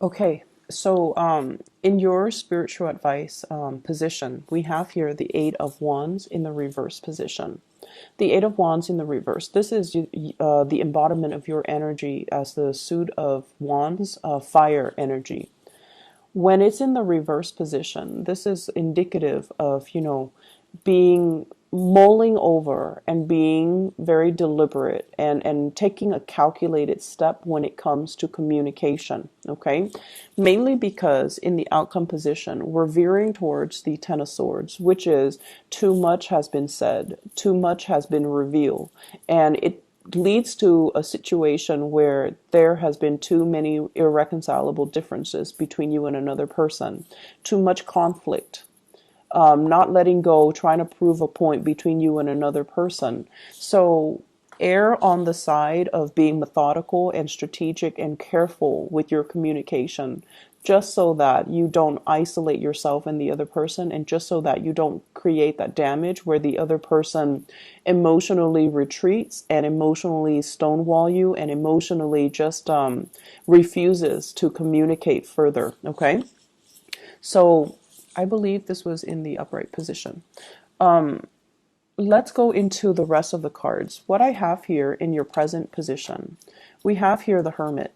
Okay, so in your spiritual advice position, we have here the Eight of Wands in the reverse position. The Eight of Wands in the reverse. This is the embodiment of your energy as the suit of Wands, fire energy. When it's in the reverse position, this is indicative of, being mulling over and being very deliberate and taking a calculated step when it comes to communication. Okay, mainly because in the outcome position we're veering towards the Ten of Swords, which is too much has been said, too much has been revealed, and it leads to a situation where there has been too many irreconcilable differences between you and another person, too much conflict, not letting go, trying to prove a point between you and another person. So err on the side of being methodical and strategic and careful with your communication, just so that you don't isolate yourself and the other person, and just so that you don't create that damage where the other person emotionally retreats and emotionally stonewall you and emotionally just refuses to communicate further. Okay, so I believe this was in the upright position. Let's go into the rest of the cards. What I have here in your present position, we have here the Hermit.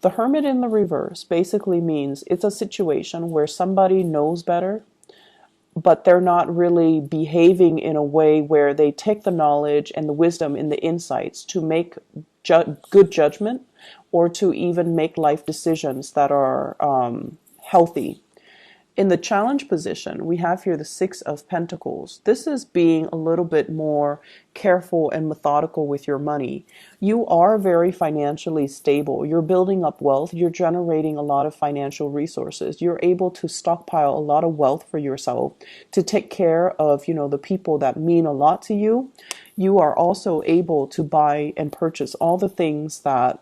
The Hermit in the reverse basically means it's a situation where somebody knows better, but they're not really behaving in a way where they take the knowledge and the wisdom and the insights to make good judgment, or to even make life decisions that are healthy. In the challenge position, we have here the Six of Pentacles. This is being a little bit more careful and methodical with your money. You are very financially stable. You're building up wealth. You're generating a lot of financial resources. You're able to stockpile a lot of wealth for yourself to take care of, the people that mean a lot to you. You are also able to buy and purchase all the things that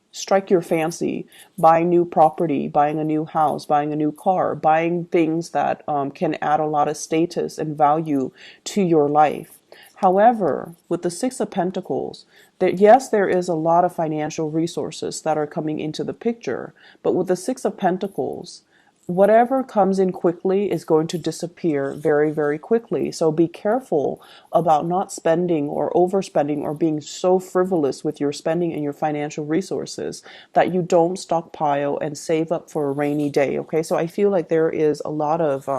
strike your fancy, buying new property, buying a new house, buying a new car, buying things that can add a lot of status and value to your life. However, with the Six of Pentacles, yes, there is a lot of financial resources that are coming into the picture, but with the Six of Pentacles, whatever comes in quickly is going to disappear very, very quickly. So be careful about not spending or overspending or being so frivolous with your spending and your financial resources that you don't stockpile and save up for a rainy day. Okay, so I feel like there is a lot of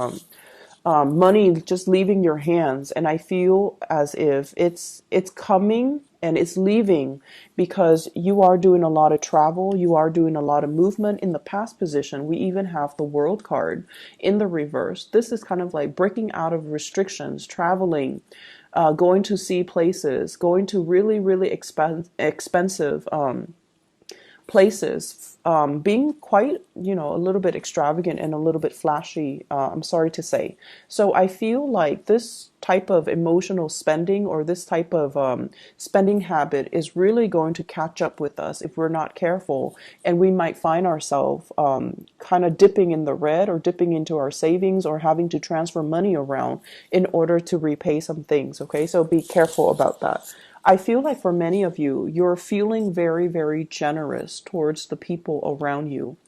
money just leaving your hands, and I feel as if it's coming and it's leaving because you are doing a lot of travel, you are doing a lot of movement. In the past position, we even have the World card in the reverse. This is kind of like breaking out of restrictions, traveling, going to see places, going to really, really expensive places, being quite, a little bit extravagant and a little bit flashy, I'm sorry to say. So I feel like this type of emotional spending, or this type of spending habit, is really going to catch up with us if we're not careful. And we might find ourselves kind of dipping in the red, or dipping into our savings, or having to transfer money around in order to repay some things. Okay, so be careful about that. I feel like for many of you, you're feeling very, very generous towards the people around you.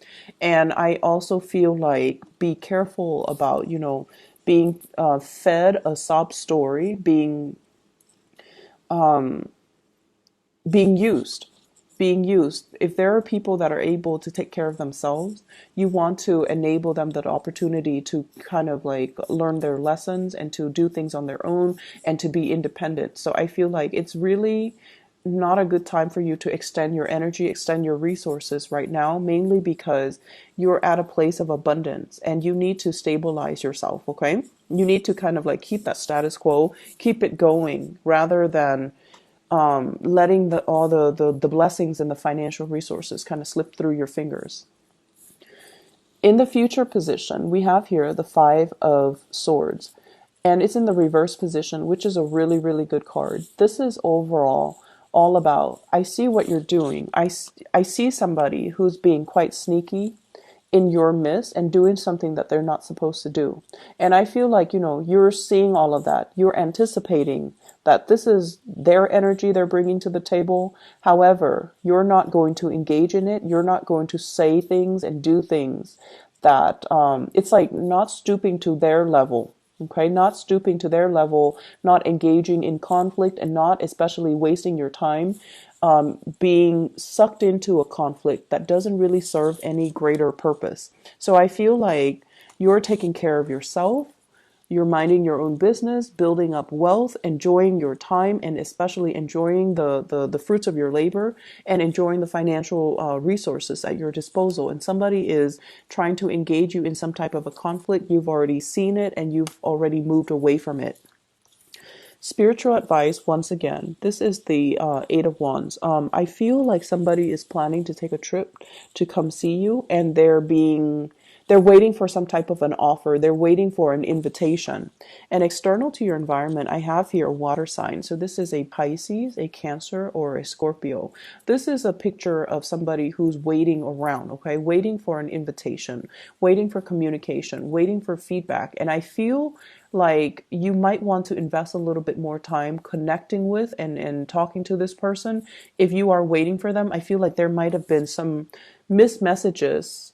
And I also feel like be careful about, being fed a sob story, being used. Being used. If there are people that are able to take care of themselves, you want to enable them that opportunity to kind of like learn their lessons and to do things on their own and to be independent. So I feel like it's really not a good time for you to extend your energy, extend your resources right now, mainly because you're at a place of abundance and you need to stabilize yourself, okay? You need to kind of like keep that status quo, keep it going, rather than letting all the blessings and the financial resources kind of slip through your fingers. In the future position, we have here the Five of Swords, and it's in the reverse position, which is a really, really good card. This is overall all about, I see what you're doing. I see somebody who's being quite sneaky in your midst and doing something that they're not supposed to do. And I feel like, you're seeing all of that. You're anticipating that this is their energy they're bringing to the table. However, you're not going to engage in it. You're not going to say things and do things that it's like not stooping to their level. Okay, not stooping to their level, not engaging in conflict, and not especially wasting your time being sucked into a conflict that doesn't really serve any greater purpose. So I feel like you're taking care of yourself. You're minding your own business, building up wealth, enjoying your time, and especially enjoying the fruits of your labor and enjoying the financial resources at your disposal. And somebody is trying to engage you in some type of a conflict. You've already seen it and you've already moved away from it. Spiritual advice, once again, this is the Eight of Wands. I feel like somebody is planning to take a trip to come see you, and they're waiting for some type of an offer. They're waiting for an invitation. And external to your environment, I have here a water sign. So this is a Pisces, a Cancer, or a Scorpio. This is a picture of somebody who's waiting around, okay? Waiting for an invitation, waiting for communication, waiting for feedback. And I feel like you might want to invest a little bit more time connecting with and talking to this person. If you are waiting for them, I feel like there might have been some missed messages.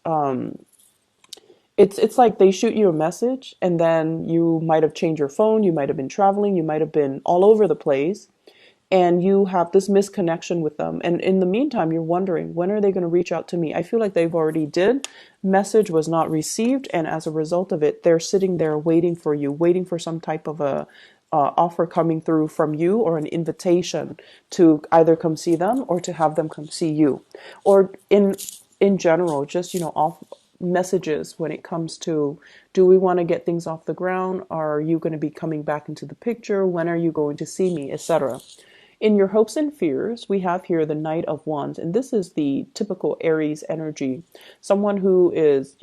It's like they shoot you a message and then you might have changed your phone, you might have been traveling, you might have been all over the place, and you have this misconnection with them. And in the meantime, you're wondering, when are they going to reach out to me? I feel like they've already did. Message was not received, and as a result of it, they're sitting there waiting for you, waiting for some type of a offer coming through from you, or an invitation to either come see them or to have them come see you, or in general, just off messages when it comes to, do we want to get things off the ground? Are you going to be coming back into the picture? When are you going to see me, etc.? In your hopes and fears, we have here the Knight of Wands, and this is the typical Aries energy. Someone who is,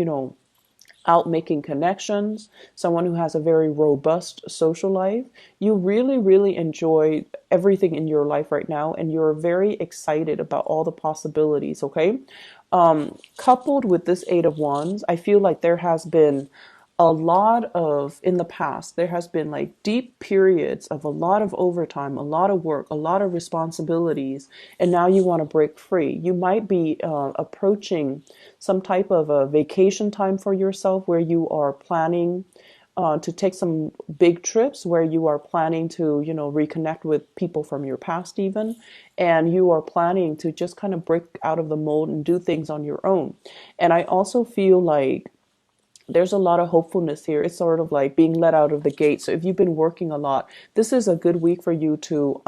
out making connections, someone who has a very robust social life. You really, really enjoy everything in your life right now, and you're very excited about all the possibilities, okay? Coupled with this Eight of Wands, I feel like there has been a lot of, in the past, there has been like deep periods of a lot of overtime, a lot of work, a lot of responsibilities, and now you want to break free. You might be approaching some type of a vacation time for yourself, where you are planning to take some big trips, where you are planning to, reconnect with people from your past even, and you are planning to just kind of break out of the mold and do things on your own. And I also feel like there's a lot of hopefulness here. It's sort of like being let out of the gate. So if you've been working a lot, this is a good week for you to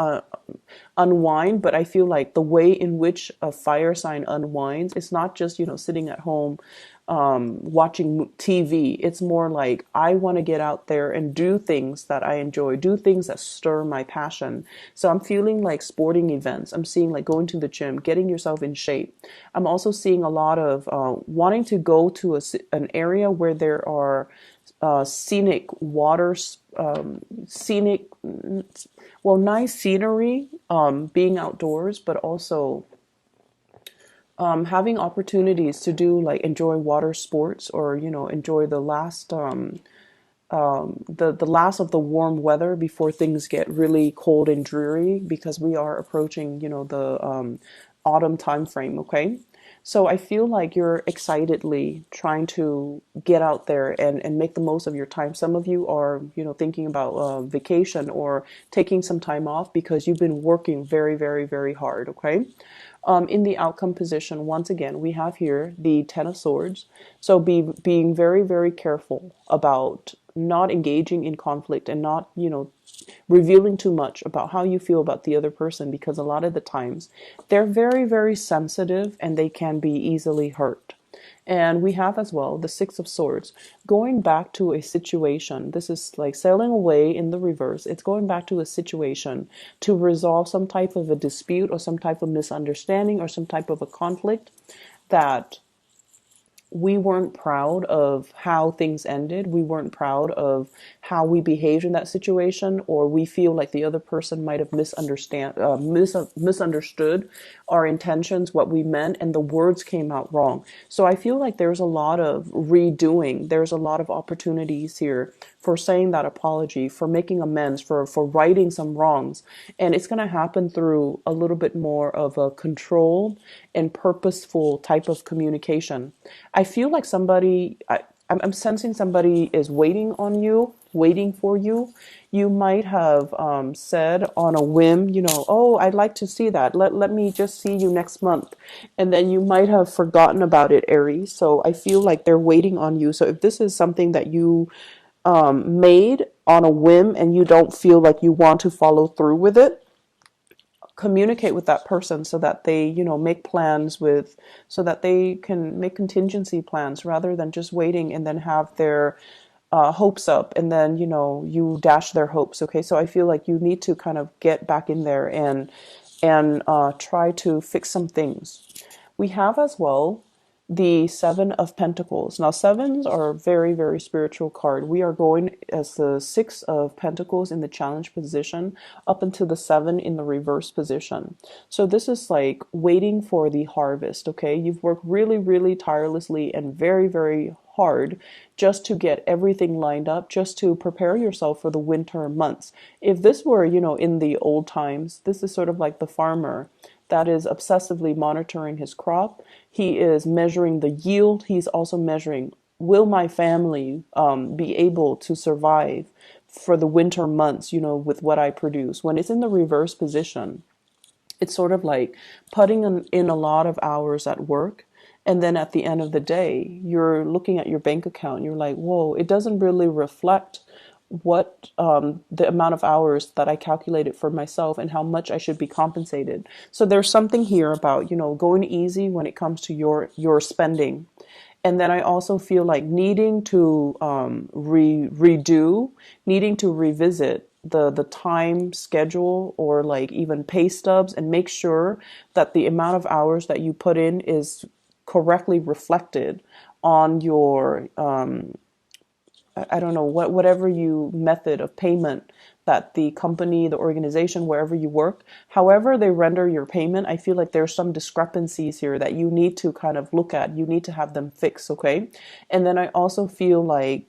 unwind. But I feel like the way in which a fire sign unwinds, it's not just, sitting at home watching TV. It's more like, I want to get out there and do things that I enjoy, do things that stir my passion. So I'm feeling like sporting events. I'm seeing like going to the gym, getting yourself in shape. I'm also seeing a lot of wanting to go to an area where there are scenic waters, nice scenery, being outdoors, but also having opportunities to do, like, enjoy water sports, or enjoy the last the last of the warm weather before things get really cold and dreary, because we are approaching the autumn time frame. Okay, so I feel like you're excitedly trying to get out there and make the most of your time. Some of you are thinking about vacation or taking some time off because you've been working very, very, very hard. Okay. In the outcome position, once again, we have here the Ten of Swords. So being very, very careful about not engaging in conflict and not, revealing too much about how you feel about the other person, because a lot of the times they're very, very sensitive and they can be easily hurt. And we have as well the Six of Swords, going back to a situation. This is like sailing away in the reverse. It's going back to a situation to resolve some type of a dispute or some type of misunderstanding or some type of a conflict that we weren't proud of how things ended. We weren't proud of how we behaved in that situation, or we feel like the other person might have misunderstood our intentions, what we meant, and the words came out wrong. So I feel like there's a lot of redoing. There's a lot of opportunities here for saying that apology, for making amends, for righting some wrongs. And it's going to happen through a little bit more of a controlled and purposeful type of communication. I feel like I'm sensing somebody is waiting on you, waiting for you. You might have said on a whim, oh, I'd like to see that. Let me just see you next month. And then you might have forgotten about it, Aries. So I feel like they're waiting on you. So if this is something that you made on a whim and you don't feel like you want to follow through with it, communicate with that person so that they, make plans so that they can make contingency plans rather than just waiting and then have their hopes up and then, you dash their hopes. Okay. So I feel like you need to kind of get back in there and try to fix some things. We have as well the Seven of Pentacles. Now, sevens are a very, very spiritual card. We are going as the Six of Pentacles in the challenge position up into the Seven in the reverse position. So this is like waiting for the harvest, okay? You've worked really, really tirelessly and very, very hard just to get everything lined up, just to prepare yourself for the winter months. If this were, in the old times, this is sort of like the farmer that is obsessively monitoring his crop. He is measuring the yield. He's also measuring, will my family be able to survive for the winter months, with what I produce? When it's in the reverse position, it's sort of like putting in a lot of hours at work. And then at the end of the day, you're looking at your bank account. You're like, whoa, it doesn't really reflect what the amount of hours that I calculated for myself and how much I should be compensated. So there's something here about, going easy when it comes to your spending. And then I also feel like needing to redo, needing to revisit the time schedule or like even pay stubs and make sure that the amount of hours that you put in is correctly reflected on your I don't know, whatever you method of payment that the company, the organization, wherever you work, however they render your payment. I feel like there's some discrepancies here that you need to kind of look at. You need to have them fixed, okay? And then I also feel like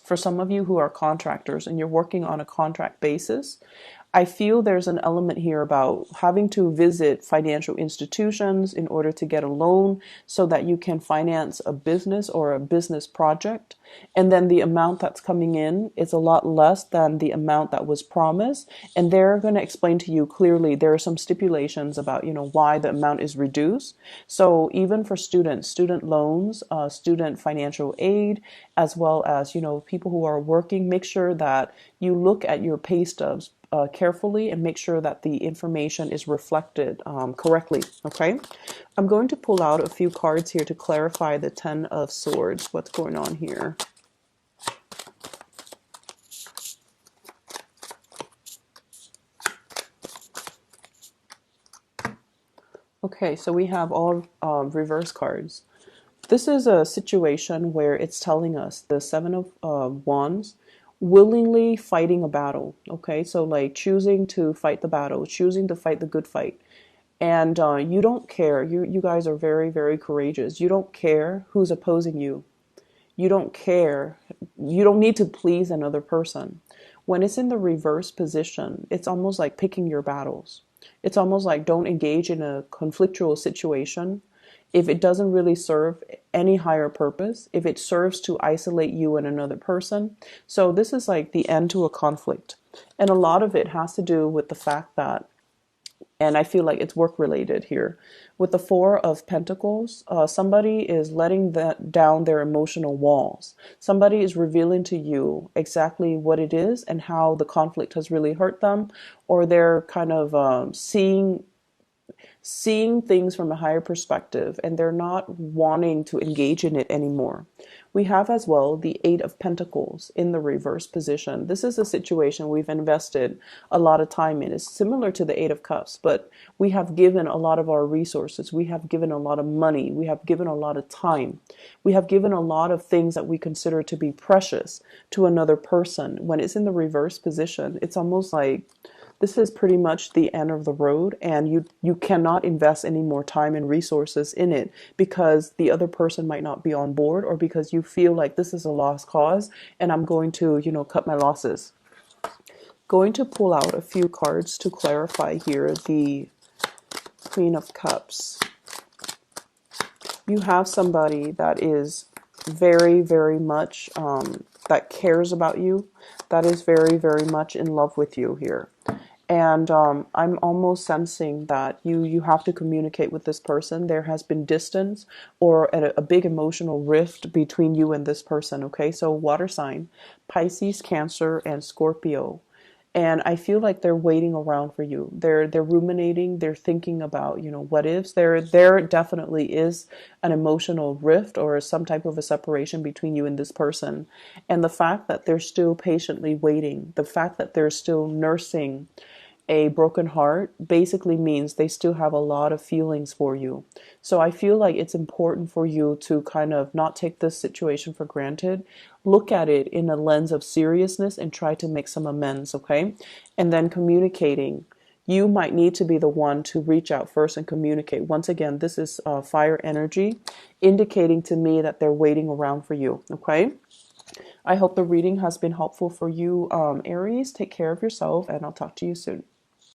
for some of you who are contractors and you're working on a contract basis, I feel there's an element here about having to visit financial institutions in order to get a loan so that you can finance a business or a business project. And then the amount that's coming in is a lot less than the amount that was promised. And they're going to explain to you clearly there are some stipulations about, why the amount is reduced. So even for students, student loans, student financial aid, as well as, people who are working, make sure that you look at your pay stubs carefully and make sure that the information is reflected correctly. Okay, I'm going to pull out a few cards here to clarify the Ten of Swords. What's going on here? Okay, so we have all reverse cards. This is a situation where it's telling us the Seven of Wands willingly fighting a battle. Okay, so like choosing to fight the battle, choosing to fight the good fight. And you don't care. You guys are very, very courageous. You don't care who's opposing you. You don't care. You don't need to please another person. When it's in the reverse position, it's almost like picking your battles. It's almost like don't engage in a conflictual situation if it doesn't really serve any higher purpose, if it serves to isolate you and another person. So this is like the end to a conflict. And a lot of it has to do with the fact that, and I feel like it's work related here. With the Four of Pentacles, somebody is letting down their emotional walls. Somebody is revealing to you exactly what it is and how the conflict has really hurt them, or they're kind of seeing seeing things from a higher perspective, and they're not wanting to engage in it anymore. We have as well the Eight of Pentacles in the reverse position. This is a situation we've invested a lot of time in. It's similar to the Eight of Cups, but we have given a lot of our resources. We have given a lot of money. We have given a lot of time. We have given a lot of things that we consider to be precious to another person. When it's in the reverse position, it's almost like this is pretty much the end of the road, and you cannot invest any more time and resources in it because the other person might not be on board, or because you feel like this is a lost cause and I'm going to, cut my losses. Going to pull out a few cards to clarify here the Queen of Cups. You have somebody that is very, very much that cares about you, that is very, very much in love with you here. And I'm almost sensing that you have to communicate with this person. There has been distance or a big emotional rift between you and this person, okay? So water sign, Pisces, Cancer, and Scorpio. And I feel like they're waiting around for you. They're ruminating. They're thinking about, what ifs. There definitely is an emotional rift or some type of a separation between you and this person. And the fact that they're still patiently waiting, the fact that they're still nursing a broken heart basically means they still have a lot of feelings for you. So I feel like it's important for you to kind of not take this situation for granted. Look at it in a lens of seriousness and try to make some amends, okay? And then communicating. You might need to be the one to reach out first and communicate. Once again, this is fire energy, indicating to me that they're waiting around for you, okay? I hope the reading has been helpful for you, Aries. Take care of yourself, and I'll talk to you soon.